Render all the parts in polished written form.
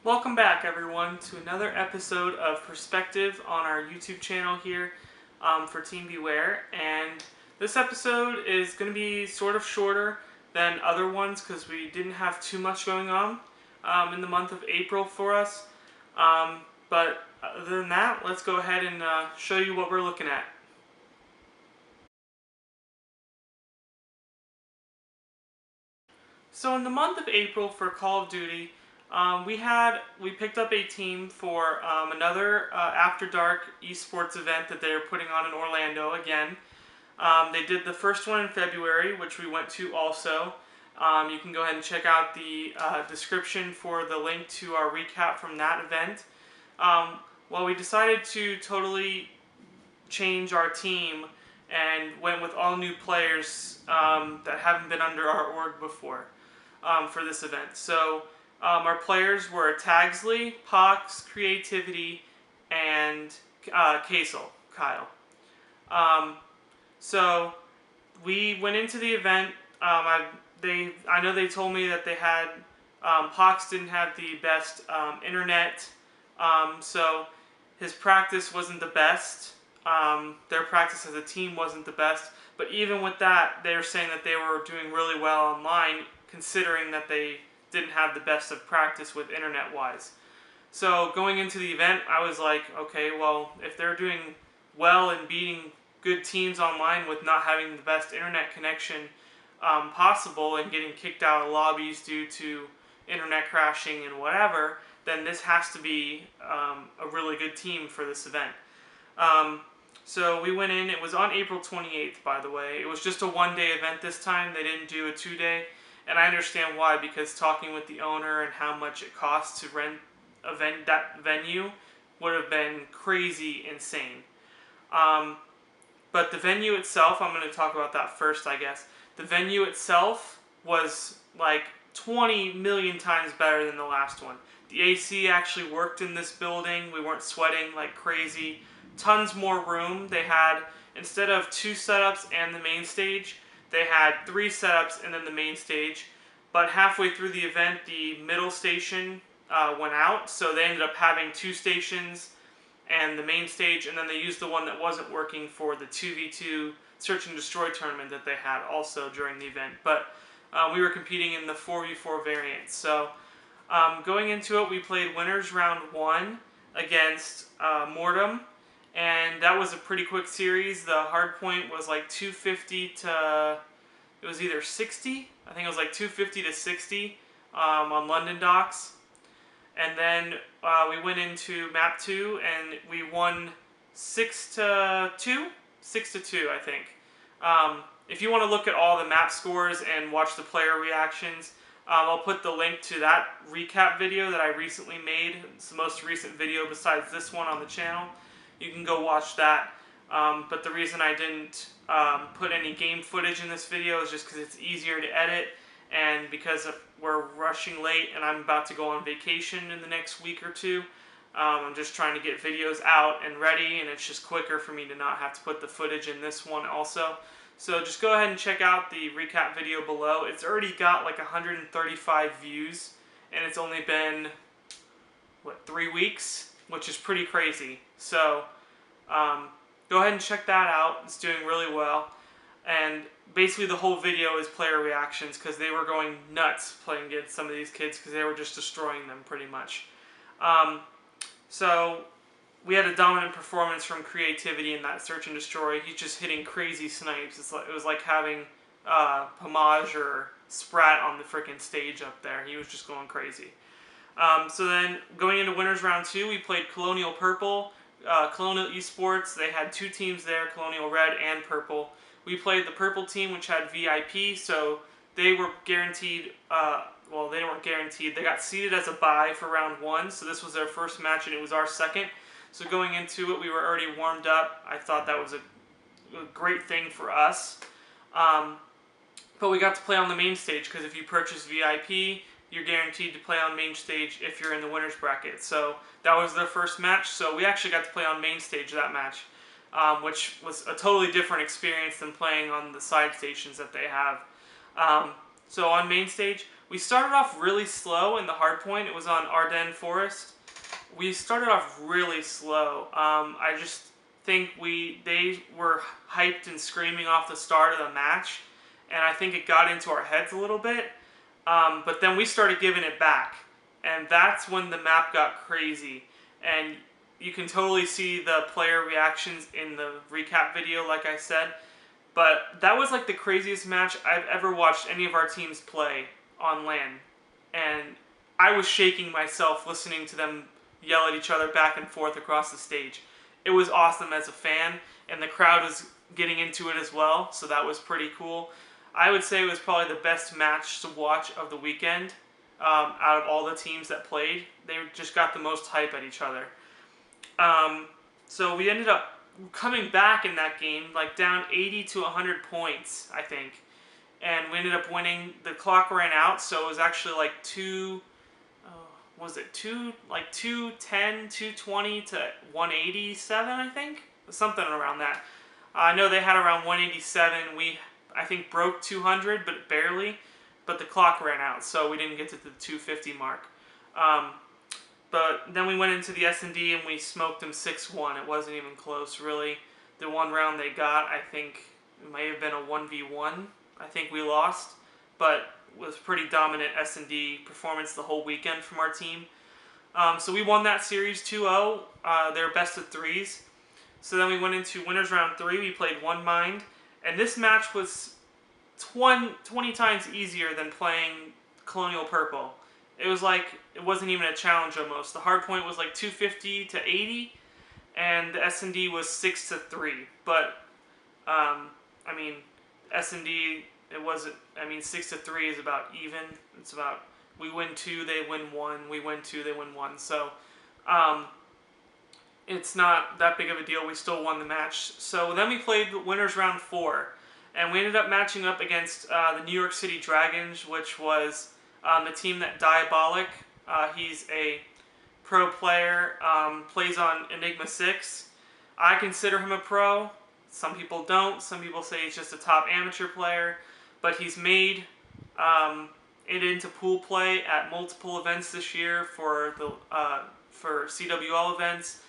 Welcome back, everyone, to another episode of Perspective on our YouTube channel here for Team Beware. And this episode is going to be sort of shorter than other ones because we didn't have too much going on in the month of April for us. But other than that, let's go ahead and show you what we're looking at. So in the month of April for Call of Duty, we picked up a team for another After Dark eSports event that they're putting on in Orlando again. They did the first one in February, which we went to also. You can go ahead and check out the description for the link to our recap from that event. Well, we decided to totally change our team and went with all new players that haven't been under our org before for this event. So our players were Tagzly, Pox, Creativity, and Ksell, Kyle. So we went into the event. I know they told me that they had Pox didn't have the best internet, so his practice wasn't the best. Their practice as a team wasn't the best. But even with that, they were saying that they were doing really well online, considering that they didn't have the best of practice with internet-wise. So going into the event, I was like, okay, well, if they're doing well and beating good teams online with not having the best internet connection possible and getting kicked out of lobbies due to internet crashing and whatever, then this has to be a really good team for this event. So we went in. It was on April 28th, by the way. It was just a one-day event this time. They didn't do a two-day. And I understand why, because talking with the owner and how much it costs to rent that venue would have been crazy insane. But the venue itself, I'm going to talk about that first, I guess. The venue itself was like 20 million times better than the last one. The AC actually worked in this building. We weren't sweating like crazy. Tons more room. They had, instead of 2 setups and the main stage, they had 3 setups and then the main stage. But halfway through the event, the middle station went out, so they ended up having 2 stations and the main stage, and then they used the one that wasn't working for the 2v2 Search and Destroy tournament that they had also during the event. But we were competing in the 4v4 variant. So going into it, we played winners round 1 against Mortem. And that was a pretty quick series. The hard point was like 250 to, it was either 60. I think it was like 250 to 60 on London docks. And then we went into map 2 and we won 6-2? 6-2, I think. If you want to look at all the map scores and watch the player reactions, I'll put the link to that recap video that I recently made. It's the most recent video besides this one on the channel. You can go watch that, but the reason I didn't put any game footage in this video is just because it's easier to edit, and because we're rushing late and I'm about to go on vacation in the next week or two. I'm just trying to get videos out and ready, and it's just quicker for me to not have to put the footage in this one also. So just go ahead and check out the recap video below. It's already got like 135 views, and it's only been, what, 3 weeks? Which is pretty crazy. So go ahead and check that out. It's doing really well. And basically the whole video is player reactions because they were going nuts playing against some of these kids because they were just destroying them pretty much. So we had a dominant performance from Creativity in that Search and Destroy. He's just hitting crazy snipes. It was like having Pomage or Sprat on the freaking stage up there. He was just going crazy. So then, going into Winners Round 2, we played Colonial Purple, Colonial eSports. They had 2 teams there, Colonial Red and Purple. We played the Purple team, which had VIP, so they were guaranteed, well, they weren't guaranteed. They got seeded as a bye for Round 1, so this was their first match, and it was our second. So going into it, we were already warmed up. I thought that was a great thing for us. But we got to play on the main stage, because if you purchase VIP, you're guaranteed to play on main stage if you're in the winner's bracket. So that was their first match. So we actually got to play on main stage that match, which was a totally different experience than playing on the side stations that they have. So on main stage, we started off really slow in the hard point. It was on Ardennes Forest. We started off really slow. I just think they were hyped and screaming off the start of the match, and I think it got into our heads a little bit. But then we started giving it back, and that's when the map got crazy. And you can totally see the player reactions in the recap video, like I said. But that was like the craziest match I've ever watched any of our teams play on LAN. And I was shaking myself listening to them yell at each other back and forth across the stage. It was awesome as a fan, and the crowd was getting into it as well, so that was pretty cool. I would say it was probably the best match to watch of the weekend out of all the teams that played. They just got the most hype at each other. So we ended up coming back in that game, like down 80 to 100 points, I think. And we ended up winning. The clock ran out, so it was actually like 210, 220 to 187, I think? Something around that. I know they had around 187. We, I think, broke 200, but barely. But the clock ran out, so we didn't get to the 250 mark. But then we went into the S&D and we smoked them 6-1. It wasn't even close, really. The one round they got, I think, it may have been a 1v1. I think we lost, but was pretty dominant S&D performance the whole weekend from our team. So we won that series 2-0. They're best of threes. So then we went into winners round 3. We played one mind, and this match was 20 times easier than playing Colonial Purple. It was like, it wasn't even a challenge almost. The hard point was like 250 to 80, and the S&D was 6-3. But, I mean, S&D, it wasn't, I mean, 6-3 is about even. It's about, we win 2, they win 1. We win 2, they win 1. So, it's not that big of a deal. We still won the match. So then we played winners round 4. And we ended up matching up against the New York City Dragons, which was the team that Diabolic. He's a pro player, plays on Enigma 6. I consider him a pro. Some people don't. Some people say he's just a top amateur player. But he's made it into pool play at multiple events this year for CWL events.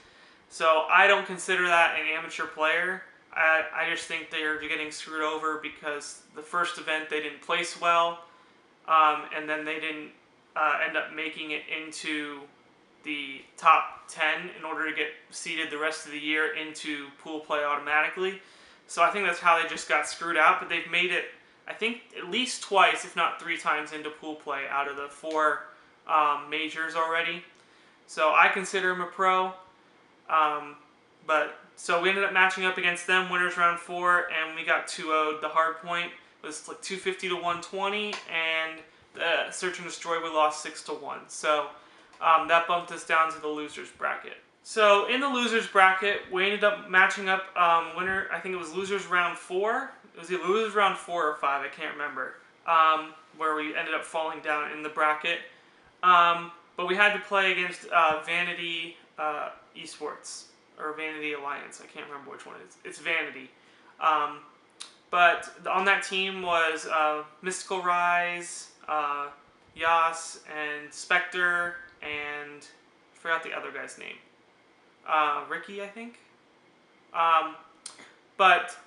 So I don't consider that an amateur player. I just think they're getting screwed over because the first event they didn't place well, and then they didn't end up making it into the top 10 in order to get seeded the rest of the year into pool play automatically. So I think that's how they just got screwed out, but they've made it, I think, at least twice, if not 3 times into pool play out of the 4 majors already. So I consider him a pro. So we ended up matching up against them, winners round 4, and we got 2-0'd. The hard point was like 250 to 120, and the Search and Destroy we lost 6-1. So that bumped us down to the losers bracket. So in the losers bracket, we ended up matching up winner. I think it was losers round 4. It was either losers round 4 or 5. I can't remember. Where we ended up falling down in the bracket. But we had to play against Vanity eSports. Or Vanity Alliance, I can't remember which one it is. It's Vanity. But on that team was Mystical Rise, Yas, and Spectre, and I forgot the other guy's name. Ricky, I think. But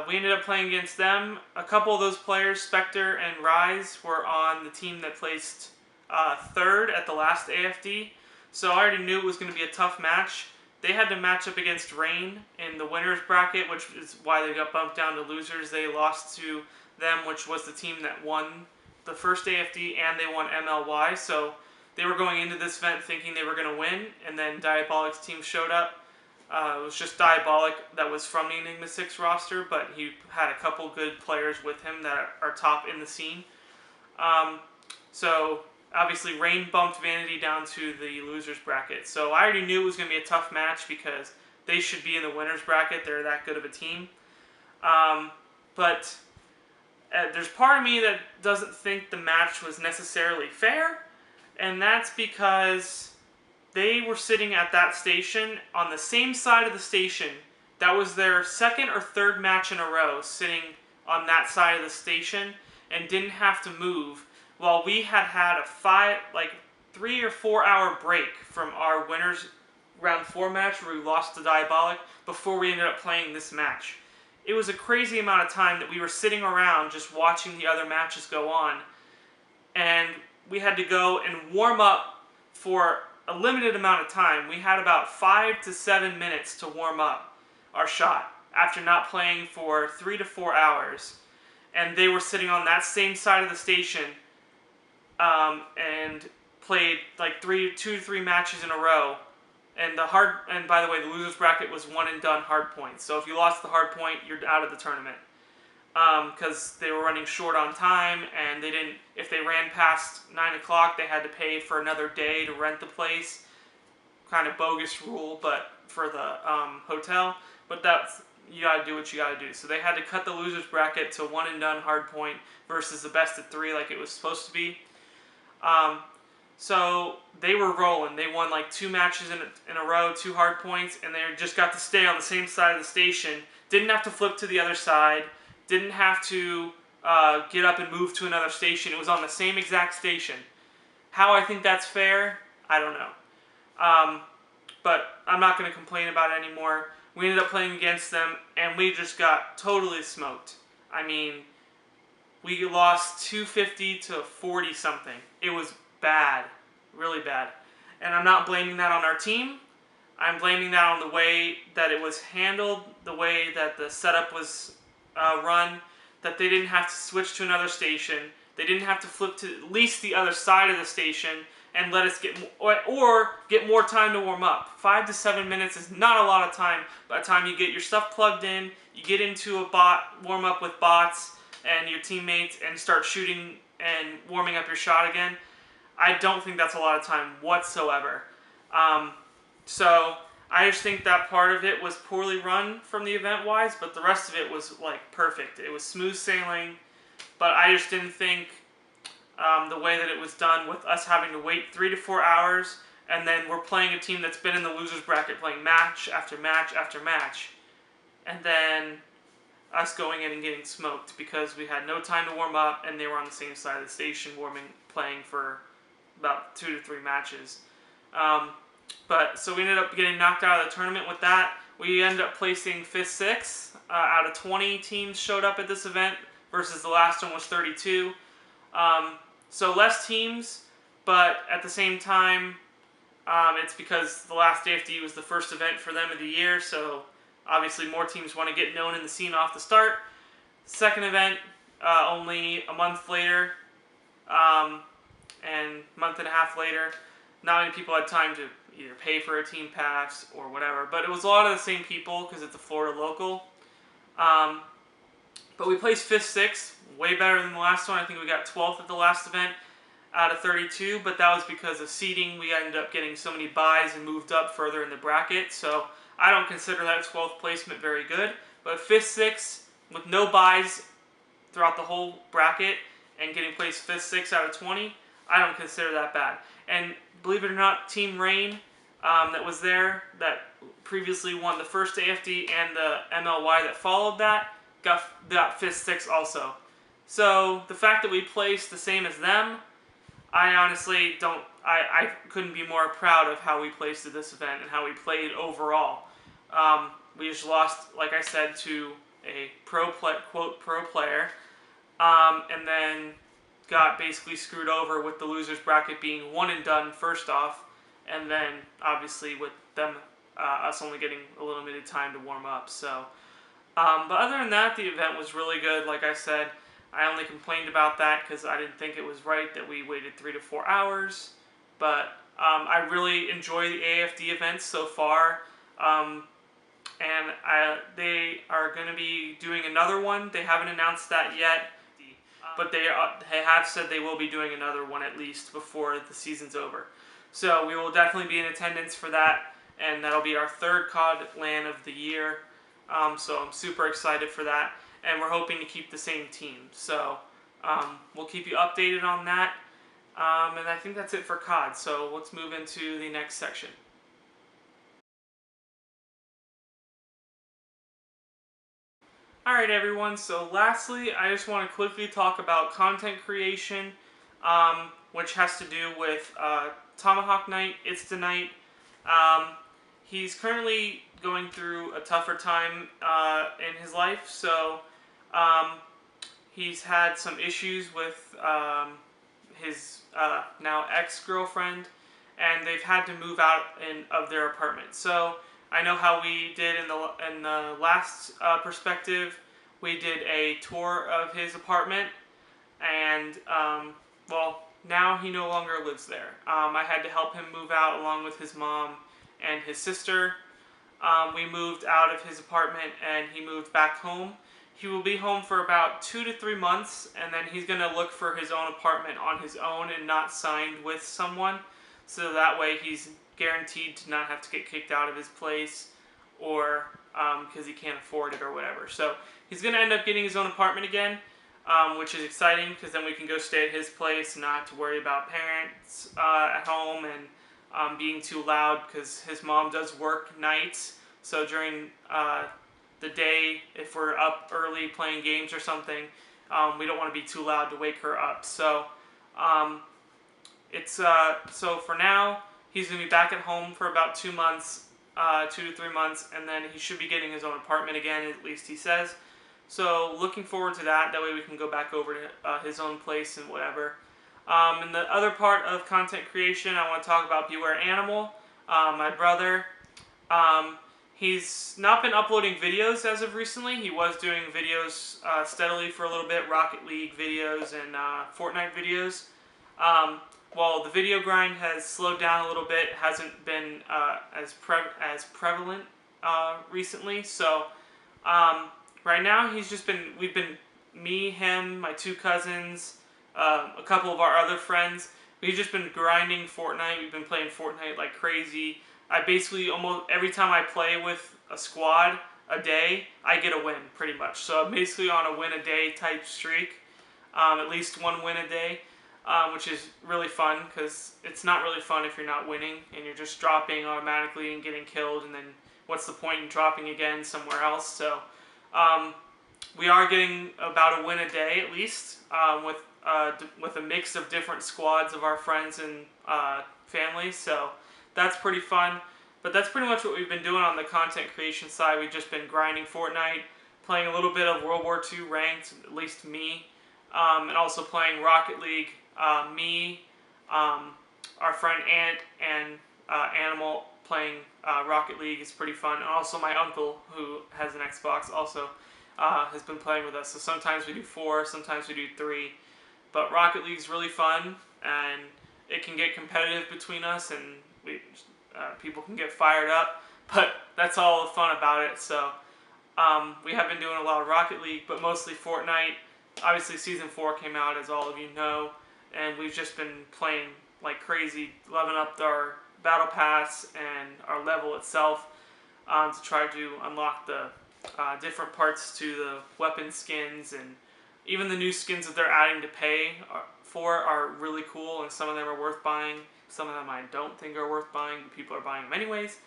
we ended up playing against them. A couple of those players, Spectre and Rise, were on the team that placed 3rd at the last AFD. So I already knew it was going to be a tough match. They had to match up against Rain in the winners bracket, which is why they got bumped down to losers. They lost to them, which was the team that won the first AFD, and they won MLY. So they were going into this event thinking they were going to win, and then Diabolic's team showed up. It was just Diabolic that was from the Enigma 6 roster, but he had a couple good players with him that are top in the scene. So obviously, Rain bumped Vanity down to the losers bracket. So I already knew it was going to be a tough match because they should be in the winners bracket. They're that good of a team. But there's part of me that doesn't think the match was necessarily fair. And that's because they were sitting at that station on the same side of the station. That was their 2nd or 3rd match in a row sitting on that side of the station. and didn't have to move, while we had a 3 or 4 hour break from our winners round 4 match where we lost to Diabolic before we ended up playing this match. It was a crazy amount of time that we were sitting around just watching the other matches go on, and we had to go and warm up for a limited amount of time. We had about 5 to 7 minutes to warm up our shot after not playing for 3 to 4 hours. And they were sitting on that same side of the station and played like 2 to 3 matches in a row. And by the way, the losers bracket was one and done hard points. So if you lost the hard point, you're out of the tournament. Because they were running short on time, and if they ran past 9 o'clock, they had to pay for another day to rent the place. Kind of bogus rule, but for the hotel. But you gotta do what you gotta do. So they had to cut the losers bracket to one and done hard point versus the best of 3 like it was supposed to be. So they were rolling. They won like 2 matches in a row, 2 hard points, and they just got to stay on the same side of the station. Didn't have to flip to the other side. Didn't have to get up and move to another station. It was on the same exact station. How I think that's fair, I don't know. But I'm not going to complain about it anymore. We ended up playing against them, and we just got totally smoked. I mean, we lost 250 to 40 something. It was bad, really bad. And I'm not blaming that on our team. I'm blaming that on the way that it was handled, the way that the setup was run, that they didn't have to switch to another station. They didn't have to flip to at least the other side of the station and let us get more time to warm up. 5 to 7 minutes is not a lot of time. By the time you get your stuff plugged in, you get into a warm up with bots and your teammates and start shooting and warming up your shot again. I don't think that's a lot of time whatsoever. So I just think that part of it was poorly run from the event-wise, but the rest of it was like perfect. It was smooth sailing, but I just didn't think the way that it was done with us having to wait 3 to 4 hours, and then we're playing a team that's been in the losers bracket playing match after match after match, and then us going in and getting smoked because we had no time to warm up and they were on the same side of the station playing for about 2 to 3 matches. So we ended up getting knocked out of the tournament with that. We ended up placing 5th, 6th. Out of 20 teams showed up at this event versus the last one was 32. So less teams, but at the same time, it's because the last AFD was the first event for them of the year, so obviously more teams want to get known in the scene off the start. Second event, only a month later, and a month and a half later. Not many people had time to either pay for a team pass or whatever, but it was a lot of the same people because it's a Florida local. But we placed 5th, 6th, way better than the last one. I think we got 12th at the last event out of 32, but that was because of seeding. We ended up getting so many buys and moved up further in the bracket, so I don't consider that 12th placement very good. But 5th, 6th, with no buys throughout the whole bracket and getting placed 5th, 6th out of 20, I don't consider that bad. And believe it or not, Team Rain that was there, that previously won the first AFD and the MLY that followed that, got 5th, 6th also. So the fact that we placed the same as them, I honestly don't, I couldn't be more proud of how we placed at this event and how we played overall. We just lost, like I said, to a quote pro player, and then got basically screwed over with the losers bracket being one and done first off, and then obviously with them us only getting a little bit of time to warm up. So, but other than that, the event was really good. Like I said, I only complained about that because I didn't think it was right that we waited 3 to 4 hours. But I really enjoy the AFD events so far. And they are going to be doing another one. They haven't announced that yet, but they have said they will be doing another one at least before the season's over. So we will definitely be in attendance for that, and that'll be our 3rd COD LAN of the year. So I'm super excited for that, and we're hoping to keep the same team. So we'll keep you updated on that, and I think that's it for COD. So let's move into the next section. Alright everyone, so lastly, I just want to quickly talk about content creation, which has to do with Tomahawk Night, It's the Night. Um, he's currently going through a tougher time in his life, so um, he's had some issues with his now ex-girlfriend, and they've had to move out of their apartment. So I know how we did in the last perspective. We did a tour of his apartment, and well, now he no longer lives there. I had to help him move out along with his mom and his sister. We moved out of his apartment, and he moved back home. He will be home for about 2 to 3 months, and then he's going to look for his own apartment on his own and not signed with someone. So that way he's guaranteed to not have to get kicked out of his place, or because he can't afford it or whatever. So he's going to end up getting his own apartment again, which is exciting because then we can go stay at his place and not have to worry about parents at home and being too loud, because his mom does work nights. So during the day, if we're up early playing games or something, we don't want to be too loud to wake her up. So so for now, he's going to be back at home for about 2 months, 2 to 3 months, and then he should be getting his own apartment again, at least he says. So looking forward to that. That way we can go back over to his own place and whatever. And the other part of content creation, I want to talk about Beware Animal, my brother. He's not been uploading videos as of recently. He was doing videos steadily for a little bit, Rocket League videos and Fortnite videos. While the video grind has slowed down a little bit, it hasn't been as prevalent recently. So right now we've been, me, him, my 2 cousins, a couple of our other friends, we've just been grinding Fortnite. We've been playing Fortnite like crazy. I basically, almost every time I play with a squad a day, I get a win, pretty much. So I'm basically on a win-a-day type streak, at least 1 win a day, which is really fun, because it's not really fun if you're not winning, and you're just dropping automatically and getting killed, and then what's the point in dropping again somewhere else? So we are getting about a win a day, at least, with a mix of different squads of our friends and family, so that's pretty fun. But that's pretty much what we've been doing on the content creation side. We've just been grinding Fortnite, playing a little bit of World War II ranked, at least me, and also playing Rocket League. Me, our friend Ant, and Animal playing Rocket League is pretty fun. And also my uncle, who has an Xbox, also has been playing with us. So sometimes we do 4, sometimes we do 3. But Rocket League's really fun, and it can get competitive between us, and people can get fired up, but that's all the fun about it. So we have been doing a lot of Rocket League, but mostly Fortnite. Obviously Season 4 came out, as all of you know, and we've just been playing like crazy, leveling up our battle pass and our level itself to try to unlock the different parts to the weapon skins, and even the new skins that they're adding to pay for are really cool, and some of them are worth buying. Some of them I don't think are worth buying, but people are buying them anyways.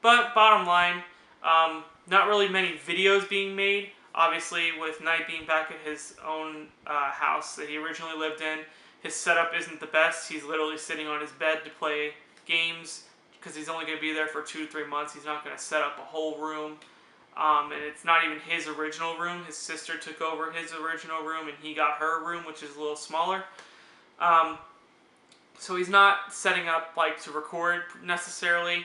But bottom line, not really many videos being made. Obviously, with Knight being back at his own house that he originally lived in, his setup isn't the best. He's literally sitting on his bed to play games, because he's only going to be there for 2 to 3 months. He's not going to set up a whole room. And it's not even his original room. His sister took over his original room, and he got her room, which is a little smaller. So he's not setting up like to record necessarily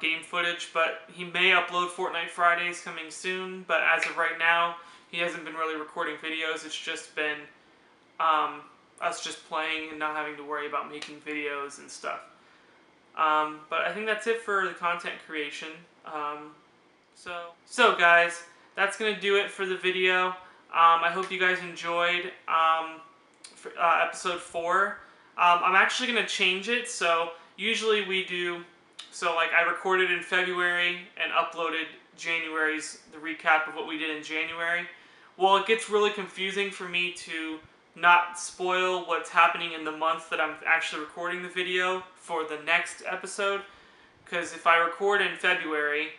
game footage, but he may upload Fortnite Fridays coming soon. But as of right now, he hasn't been really recording videos. It's just been us just playing and not having to worry about making videos and stuff. But I think that's it for the content creation. So guys, that's going to do it for the video. I hope you guys enjoyed episode 4. I'm actually going to change it. So usually we do, so like I recorded in February and uploaded the recap of what we did in January. Well, it gets really confusing for me to not spoil what's happening in the month that I'm actually recording the video for the next episode. Because if I record in February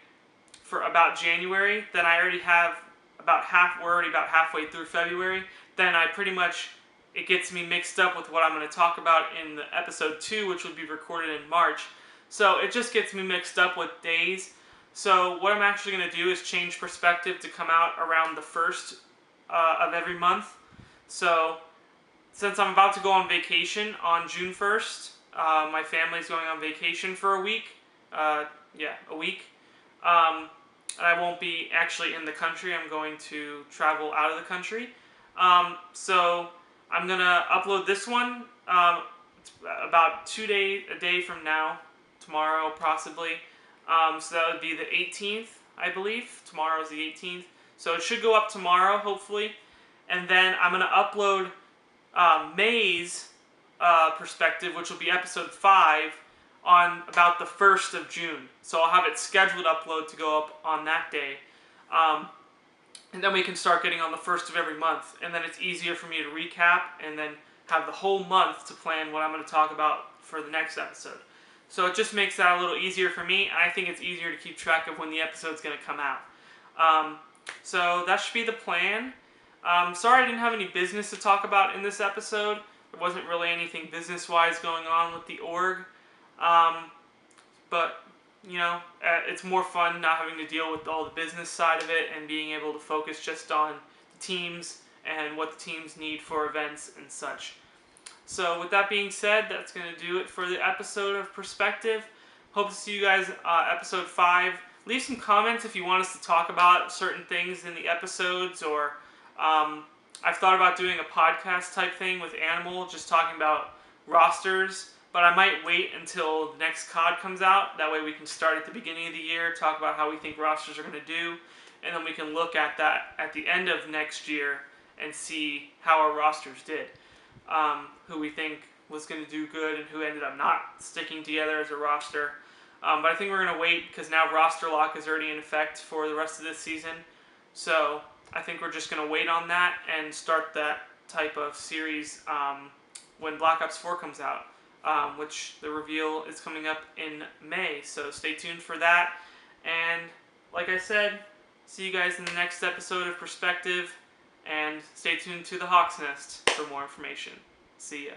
for about January, then I already have we're already about halfway through February, then it gets me mixed up with what I'm going to talk about in the episode 2, which would be recorded in March. So it just gets me mixed up with days. So what I'm actually going to do is change perspective to come out around the 1st of every month. So since I'm about to go on vacation on June 1st, my family's going on vacation for a week. A week. And I won't be actually in the country. I'm going to travel out of the country. So I'm going to upload this one about a day from now, tomorrow possibly. So that would be the 18th, I believe. Tomorrow is the 18th. So it should go up tomorrow, hopefully. And then I'm going to upload May's perspective, which will be episode 5, on about the 1st of June. So I'll have it scheduled upload to go up on that day. And then we can start getting on the 1st of every month. And then it's easier for me to recap and then have the whole month to plan what I'm going to talk about for the next episode. So it just makes that a little easier for me. And I think it's easier to keep track of when the episode's going to come out. So that should be the plan. Sorry I didn't have any business to talk about in this episode. There wasn't really anything business-wise going on with the org. But, you know, it's more fun not having to deal with all the business side of it and being able to focus just on the teams and what the teams need for events and such. So with that being said, that's going to do it for the episode of Perspective. Hope to see you guys episode 5. Leave some comments if you want us to talk about certain things in the episodes, or I've thought about doing a podcast type thing with Animal, just talking about rosters. But I might wait until the next COD comes out. That way we can start at the beginning of the year, talk about how we think rosters are going to do, and then we can look at that at the end of next year and see how our rosters did. Who we think was going to do good and who ended up not sticking together as a roster. But I think we're going to wait because now roster lock is already in effect for the rest of this season. So I think we're just going to wait on that and start that type of series when Black Ops 4 comes out. Which the reveal is coming up in May, so stay tuned for that. And like I said, see you guys in the next episode of Perspective, and stay tuned to the Hawk's Nest for more information. See ya.